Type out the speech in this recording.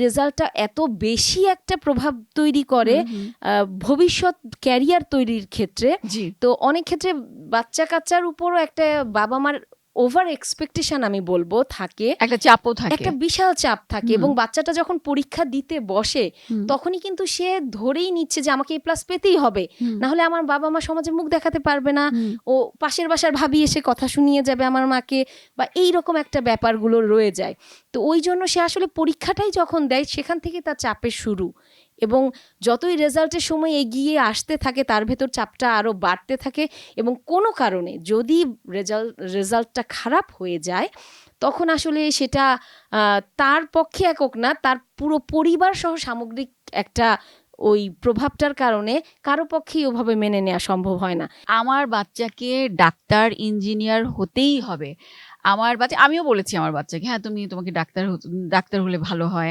রেজাল্টটা এত বেশি একটা প্রভাব তৈরি করে ভবিষ্যৎ ক্যারিয়ার তৈরির ক্ষেত্রে। তো অনেক ক্ষেত্রে বাচ্চা কাচ্চার উপরও একটা বাবা মার ওভার এক্সপেকটেশন আমি বলবো থাকে, একটা চাপও থাকে, একটা বিশাল চাপ থাকে। এবং বাচ্চাটা যখন পরীক্ষা দিতে বসে তখনই কিন্তু সে ধরেই নিচ্ছে যে আমাকে A+ পেতেই হবে, না হলে আমার বাবা মা সমাজে মুখ দেখাতে পারবে না, ও পাশের বাসার ভাবি এসে কথা শুনিয়ে যাবে আমার মাকে, বা এই রকম একটা ব্যাপারগুলো রয়ে যায়। তো ওই জন্য সে আসলে পরীক্ষাটাই যখন দেয় সেখান থেকে তার চাপের শুরু, এবং যতই রেজাল্টের সময় এগিয়ে আসতে থাকে তার ভেতর চাপটা আরও বাড়তে থাকে। এবং কোনো কারণে যদি রেজাল্টটা খারাপ হয়ে যায় তখন আসলে সেটা তার পক্ষে একক না, তার পুরো পরিবার সহ সামগ্রিক একটা ওই প্রভাবটার কারণে কারো পক্ষেই ওভাবে মেনে নেওয়া সম্ভব হয় না। আমার বাচ্চাকে ডাক্তার ইঞ্জিনিয়ার হতেই হবে, আমার বাচ্চা, আমিও বলেছি আমার বাচ্চাকে, হ্যাঁ তোমাকে ডাক্তার হলে ভালো হয়,